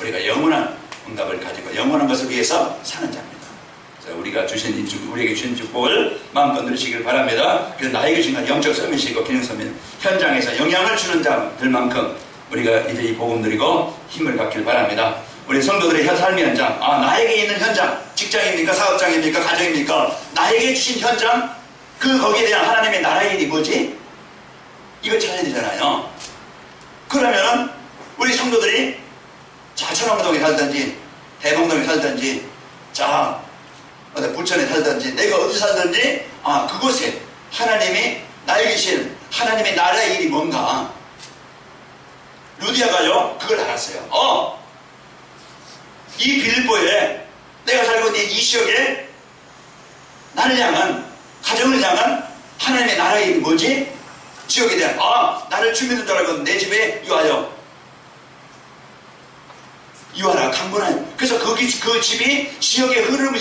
우리가 영원한 응답을 가지고 영원한 것을 위해서 사는 자입니다. 그래서 우리에게 주신 축복을 마음껏 누리시길 바랍니다. 그래서 나에게 주신 영적 서밋이고 기능 서밋, 현장에서 영향을 주는 자들만큼 우리가 이제 이 복음 누리고 힘을 갖길 바랍니다. 우리 성도들의 삶의 현장, 나에게 있는 현장, 직장입니까? 사업장입니까? 가정입니까? 나에게 주신 현장, 거기에 대한 하나님의 나라의 일이 뭐지? 이걸 찾아야 되잖아요. 그러면 우리 성도들이 천왕동에 살든지 대봉동에 살든지 부천에 살든지 내가 어디 살든지 그곳에 하나님이 나에게 주신 하나님의 나라의 일이 뭔가, 루디아가요 그걸 알았어요. 이 빌보에 내가 살고 있는 이 지역에 나를 향한, 가정을 향한 하나님의 나라의 일이 뭐지? 지역에 대한, 나를 주민인 줄 알고 내 집에 유하라, 강권하여. 그래서 그 집이 지역의 흐름을,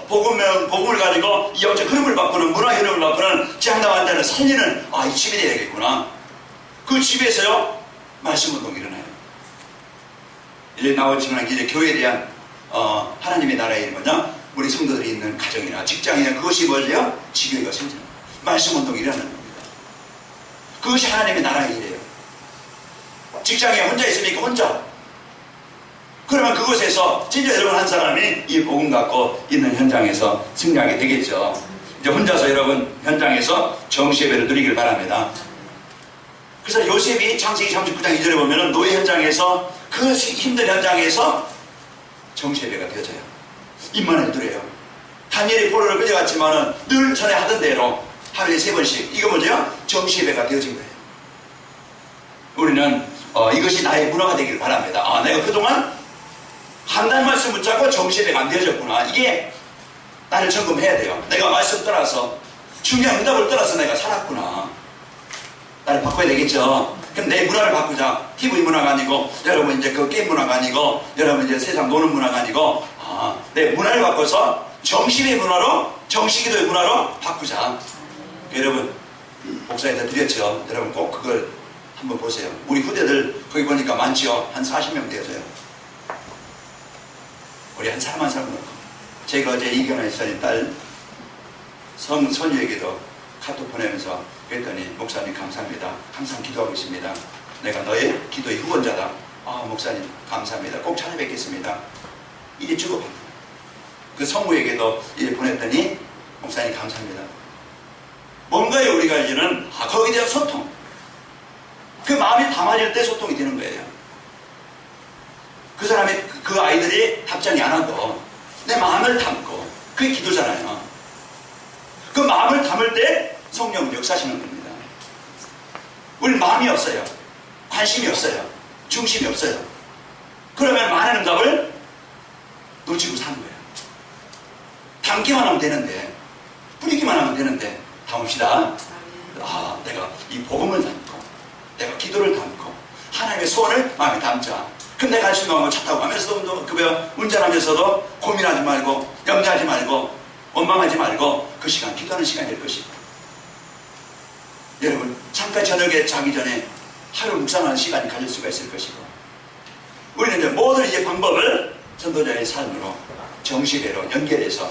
복음을 가지고 영적 흐름을 바꾸는, 문화 흐름을 바꾸는, 장담한 자를 살리는, 이 집이 되야겠구나. 그 집에서요 말씀 운동이 일어나요. 이제 나오지만 이제 교회에 대한 하나님의 나라의 일은 뭐냐? 우리 성도들이 있는 가정이나 직장이나 그것이 뭐죠? 지교회가 생기는 거예요. 말씀 운동이 일어나는 겁니다. 그것이 하나님의 나라의 일이에요. 직장에 혼자 있으니까 혼자, 그러면 그곳에서 진짜 여러분 한 사람이 이 복음 갖고 있는 현장에서 승리하게 되겠죠. 이제 혼자서 여러분 현장에서 정시예배를 누리길 바랍니다. 그래서 요셉이 창세기 39장 2절에 보면은 노예 현장에서 그 힘든 현장에서 정시예배가 되어져요. 입만을 누려요. 다니엘이 포로를 끌려갔지만은 늘 전에 하던 대로 하루에 3번씩 이거 뭐죠? 정시예배가 되어진 거예요. 우리는 이것이 나의 문화가 되길 바랍니다. 내가 그동안 한 달 말씀 붙잡고 정시예배가 안 되어졌구나. 이게 나를 점검해야 돼요. 내가 말씀 따라서 중요한 응답을 따라서 내가 살았구나. 나를 바꿔야 되겠죠. 그럼 내 문화를 바꾸자. TV 문화가 아니고 여러분 이제 그 게임 문화가 아니고 여러분 이제 세상 노는 문화가 아니고 내 문화를 바꿔서 정신의 문화로 정식기도의 문화로 바꾸자. 여러분 목사에다 드렸죠. 여러분 꼭 그걸 한번 보세요. 우리 후대들 거기 보니까 많지요. 한 40명 되어져요. 우리 한 사람 한 사람 놓고 제가 어제 이경아 집사님 딸 선유에게도 카톡 보내면서 그랬더니 목사님 감사합니다. 항상 기도하고 있습니다. 내가 너의 기도의 후원자다. 목사님 감사합니다. 꼭 찾아뵙겠습니다. 이게 주고받는 그 성우에게도 이제 보냈더니 목사님 감사합니다. 뭔가요 우리가 이제는 거기에 대한 소통 그 마음이 담아질 때 소통이 되는 거예요. 그 사람이 그 아이들이 답장이 안 와도 내 마음을 담고 그게 기도잖아요. 그 마음을 담을 때 성령은 역사하시는 겁니다. 우리 마음이 없어요. 관심이 없어요. 중심이 없어요. 그러면 많은 응답을 놓치고 사는 거예요. 담기만 하면 되는데 뿌리기만 하면 되는데 담읍시다. 내가 이 복음을 담고 내가 기도를 담고 하나님의 소원을 마음에 담자. 그럼 내가 할 수 있는 거 차 타고 가면서도 운전하면서도 고민하지 말고 염려하지 말고 원망하지 말고 그 시간 기도하는 시간이 될 것이고 여러분 잠깐 저녁에 자기 전에 하루 묵상하는 시간이 가질 수가 있을 것이고 우리는 이제 모든 이제 방법을 전도자의 삶으로 정시배로 연결해서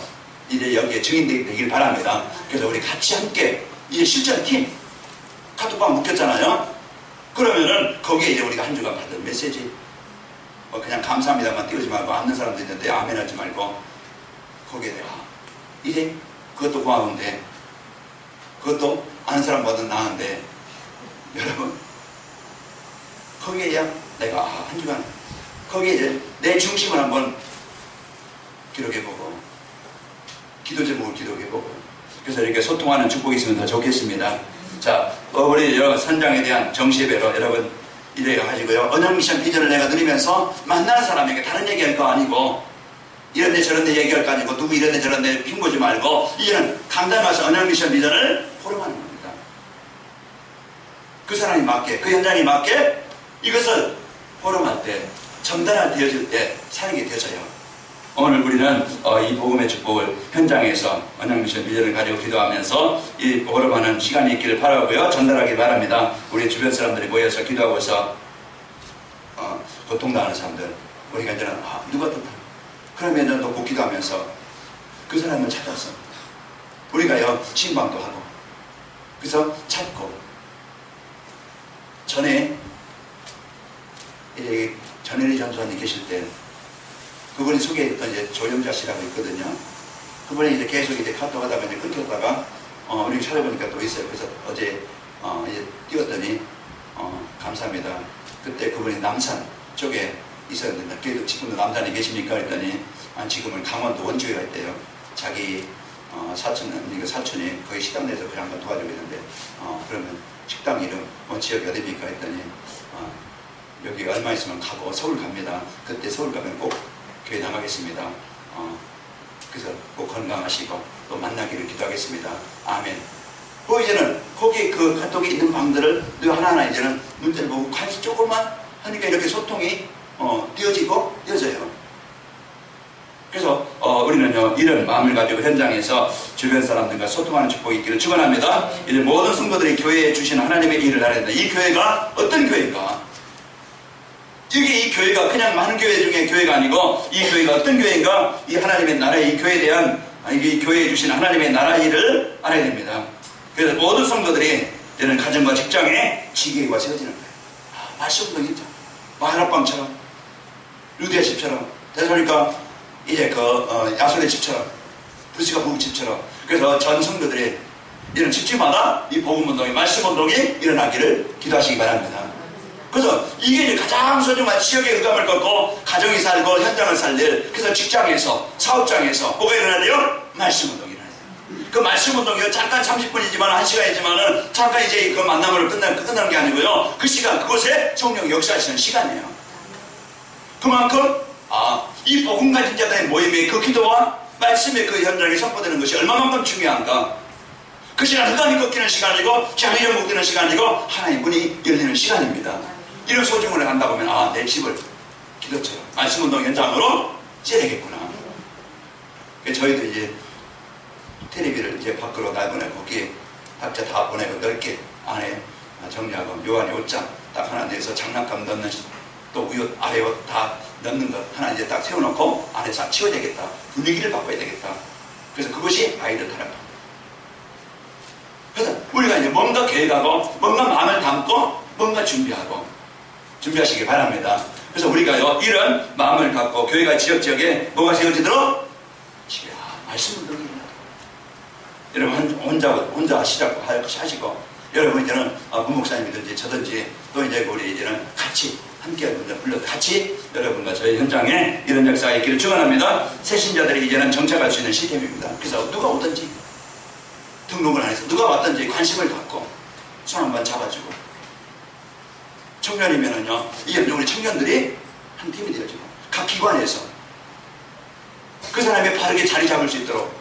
이제 여기에 증인되게 되길 바랍니다. 그래서 우리 같이 함께 이제 실전 팀 카톡방 묶였잖아요. 그러면은 거기에 이제 우리가 한 주간 받은 메시지 그냥 감사합니다만 띄우지 말고 앉는 사람도 있는데 아멘 하지 말고 거기에 내가 이제 그것도 고마운데 그것도 아는 사람 보다 나은데 여러분 거기에 내가 한 주간 거기에 이제 내 중심을 한번 기록해보고 기도 제목을 기록해보고 그래서 이렇게 소통하는 축복이 있으면 더 좋겠습니다. 자, 우리 선장에 대한 정시예배로 여러분 이래 가지고요. 언약미션 비전을 내가 누리면서 만나는 사람에게 다른 얘기할 거 아니고 이런데 저런데 얘기할 거 아니고 누구 이런데 저런데 핑보지 말고 이제는 강단 와서 언약미션 비전을 포럼하는 겁니다. 그 사람이 맞게 그 현장이 맞게 이것을 포럼할 때 전달할 되어질 때 사역이 되어져요. 오늘 우리는 이 복음의 축복을 현장에서 언약미션 비전을 가지고 기도하면서 이 포럼하는 시간이 있기를 바라고요. 전달하기 바랍니다. 우리 주변 사람들이 모여서 기도하고서 고통당하는 사람들 우리가 이제는 누가 또 그러면은 놓고 기도하면서 그 사람을 찾아서 우리가요 신방도 하고 그래서 찾고 전에 전혜리 전수관님 계실 때 그분이 소개했던 이제 조영자 씨라고 있거든요. 그분이 이제 계속 이제 카톡 하다가 이제 끊겼다가 우리 찾아보니까 또 있어요. 그래서 어제 이제 띄웠더니 감사합니다. 그때 그분이 남산 쪽에 있었는데 그래도 지금도 남산에 계십니까? 그랬더니 지금은 강원도 원주에 있대요. 자기 사촌이 거기 식당 내에서 그냥 한번 도와주고 있는데 그러면 식당 이름 지역이 어디입니까? 했더니 여기 얼마 있으면 가고 서울 갑니다. 그때 서울 가면 꼭 교회 나가겠습니다. 그래서 꼭 건강하시고 또 만나기를 기도하겠습니다. 아멘. 이제는 거기 그 카톡에 있는 방들을 늘 하나하나 이제는 문제를 보고 관심 조금만 하니까 이렇게 소통이 되어져요. 그래서 우리는요 이런 마음을 가지고 현장에서 주변 사람들과 소통하는 축복이 있기를 축원합니다. 이제 모든 성도들이 교회에 주신 하나님의 일을 하려 한다. 이 교회가 어떤 교회인가? 이 교회가 그냥 많은 교회 중에 교회가 아니고 이 교회가 어떤 교회인가? 이 하나님의 나라, 이 교회에 대한 이 교회에 주신 하나님의 나라 일을 알아야 됩니다. 그래서 모든 성도들이 이제는 가정과 직장에 지계가 세워지는 거예요. 말씀도 있죠. 마하락방처럼 루디의 집처럼, 대소니까 이제 야손의 집처럼, 브리스가 부부 집처럼. 그래서 전 성도들이 이런 집집마다 이 복음운동이, 말씀운동이 일어나기를 기도하시기 바랍니다. 그래서 이게 이제 가장 소중한 지역의 의감을 걷고 가정이 살고 현장을 살릴, 그래서 직장에서, 사업장에서 뭐가 일어나야 돼요? 말씀운동이 일어나야 돼요. 그 말씀운동이 잠깐 30분이지만 1시간이지만은 잠깐 이제 그 만남으로 끝나는 게 아니고요. 그 시간, 그곳에 성령 역사하시는 시간이에요. 그만큼 이 복음 가진 자들의 모임의 그 기도와 말씀의 그 현장에 선포되는 것이 얼마만큼 중요한가. 그 시간 흑암이 꺾이는 시간이고 장애를 묶이는 시간이고 하나님의 문이 열리는 시간입니다. 이런 소중을 한다고 하면 내 집을 기도처럼 말씀운동 현장으로 찌르겠구나. 저희도 이제 텔레비를 이제 밖으로 내보내고 거기에 각자 다 보내고 넓게 안에 정리하고 요한의 옷장 딱 하나 내서 장난감 넣는 또 위옷 아래 옷 다 넣는 것 하나 이제 딱 세워놓고 안에서 치워야 되겠다. 분위기를 바꿔야 되겠다. 그래서 그것이 아이들 타락. 그래서 우리가 이제 뭔가 계획하고 뭔가 마음을 담고 뭔가 준비하시기 바랍니다. 그래서 우리가요 이런 마음을 갖고 교회가 지역지역에 뭐가 세워지도록 말씀운동이 여러분 혼자 하시라고 하시고 여러분 이제는 부목사님이든지 저든지 또 이제 우리 이제는 같이 함께 불러 같이 여러분과 저희 현장에 이런 역사가 있기를 축원합니다. 새신자들이 이제는 정착할 수 있는 시스템입니다. 그래서 누가 오든지 등록을 안 해서 누가 왔든지 관심을 갖고 손 한번 잡아주고 청년이면은요 이제 우리 청년들이 한 팀이 되어지고 각 기관에서 그 사람이 바르게 자리 잡을 수 있도록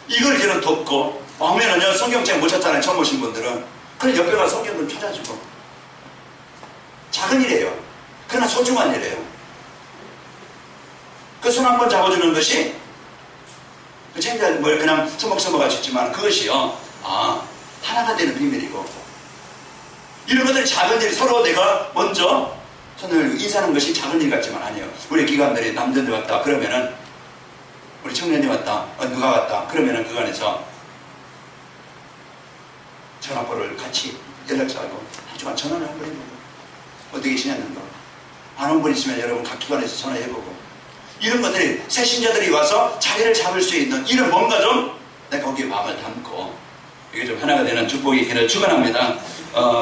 이걸 이제는 돕고 오면은요 성경책 못 찾잖아요. 처음 오신 분들은 그럼 옆에 가서 성경을 찾아주고 작은 일이에요. 그러나 소중한 일이에요. 그 손 한번 잡아주는 것이 그 책임자 뭘 그냥 서먹서먹할 수 있지만 그것이요 하나가 되는 비밀이고 이런 것들이 작은 일 서로 내가 먼저 손을 인사하는 것이 작은 일 같지만 아니에요. 우리 기관들이 남자들 왔다 그러면은 우리 청년이 왔다 누가 왔다 그러면은 그 안에서 전화번호를 같이 연락처하고 한 주간 전화를 한번 해보고 어떻게 지냈는가 안 온 분 있으면 여러분 각 기관에서 전화해보고 이런 것들이 새신자들이 와서 자리를 잡을 수 있는 이런 뭔가 좀 내가 거기에 마음을 담고 이게 좀 하나가 되는 축복이 있기를 축원합니다.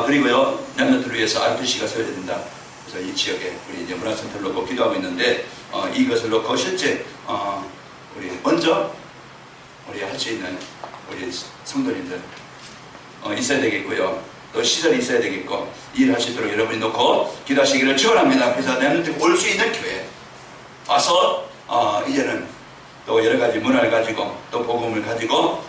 그리고요 렘넌트를 위해서 RPC가 세워야 된다. 그래서 이 지역에 우리 이제 문화센터를 놓고 기도하고 있는데 이것을 놓고 실제 우리 먼저 우리 할 수 있는 우리 성도님들 있어야 되겠고요. 또 시설이 있어야 되겠고 일할 수 있도록 여러분이 놓고 기도하시기를 축원합니다. 그래서 렘넌트 올 수 있는 교회 와서 이제는 또 여러 가지 문화를 가지고 또 복음을 가지고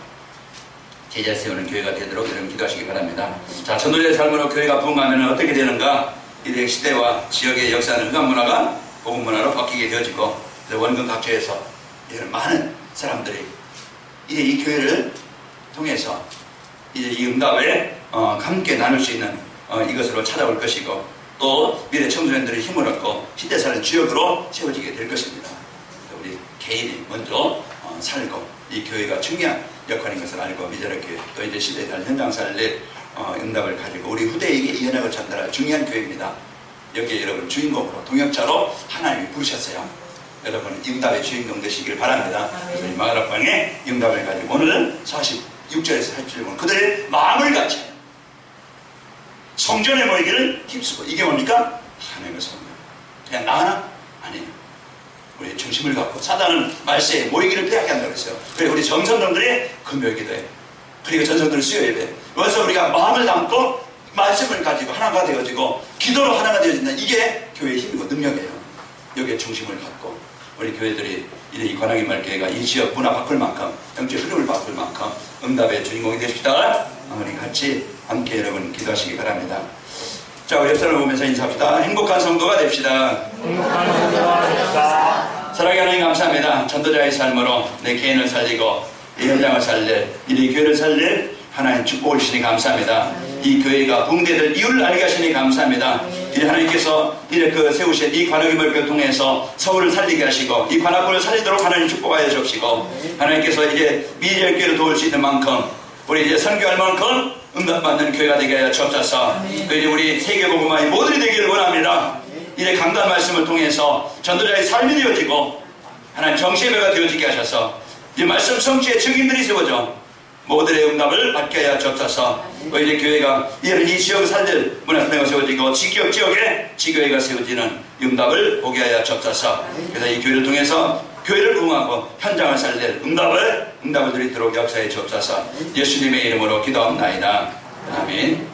제자 세우는 교회가 되도록 여러분 기도하시기 바랍니다. 자, 전도자의 삶으로 교회가 부흥하면 어떻게 되는가? 이래 시대와 지역의 역사는 흑암 문화가 복음 문화로 바뀌게 되어지고 원근 각처에서 이런 많은 사람들이 이제 이 교회를 통해서 이제 이 응답에 함께 나눌 수 있는 이것으로 찾아올 것이고 또 미래 청소년들의 힘을 얻고 시대 사는 주역으로 세워지게 될 것입니다. 우리 개인이 먼저 살고 이 교회가 중요한 역할인 것을 알고 미자롭게 또 이제 시대에 대한 현장 살릴 응답을 가지고 우리 후대에게 이 연합을 전달할 중요한 교회입니다. 여기에 여러분 주인공으로 동역자로 하나님이 부르셨어요. 여러분 응답의 주인공 되시길 바랍니다. 그래서 이 마가락방의 응답을 가지고 오늘은 46절에서 47절 그들의 마음을 같이 성전에 모이기를 힘쓰고 이게 뭡니까? 하나님의 성전. 그냥 나 하나? 아니에요. 우리의 중심을 갖고 사단은 말세에 모이기를 빼앗게 한다고 했어요. 그리고 우리 정성들이 금요기도 해. 그리고 전성들을 수요예배 해. 그래서 우리가 마음을 담고 말씀을 가지고 하나가 되어지고 기도로 하나가 되어진다. 이게 교회의 힘이고 능력이에요. 여기에 중심을 갖고 우리 교회들이 이제 이 관악의 말교회가 이 지역 문화 바꿀 만큼 영적 흐름을 바꿀 만큼 응답의 주인공이 되십시다. 우리 같이 함께 여러분 기도하시기 바랍니다. 자, 우리 옆사람을 보면서 인사합시다. 행복한 성도가 됩시다. 행복한 성도가 됩시다. 사랑하는 하나님 감사합니다. 전도자의 삶으로 내 개인을 살리고 이 현장을 살릴 이 교회를 살릴 하나님 축복을 주시니 감사합니다. 이 교회가 붕대될 이유를 알게 하시니 감사합니다. 이제 하나님께서 이렇게 세우신 이 관악의 말교회를 통해서 서울을 살리게 하시고 이 관악구를 살리도록 하나님 축복하여 주시고 하나님께서 이제 미래교회를 도울 수 있는 만큼 우리 이제 선교할 만큼 응답받는 교회가 되게 하여 주옵소서. 그리고 우리 세계복음화의 모두이 되기를 원합니다. 이래 강단 말씀을 통해서 전도자의 삶이 되어지고 하나님 정시예배가 되어지게 하셔서 이 말씀 성취의 증인들이 세워져 모두의 응답을 받게 하여 주옵소서. 또 이제 교회가 이런 이 지역을 살릴 문화센터가 세워지고 지역 지역에 지교회가 세워지는 응답을 보게 하여 주옵소서. 그래서 이 교회를 통해서 교회를 부흥하고 현장을 살릴 응답을 드리도록 역사해 주옵소서. 예수님의 이름으로 기도합나이다. 아멘.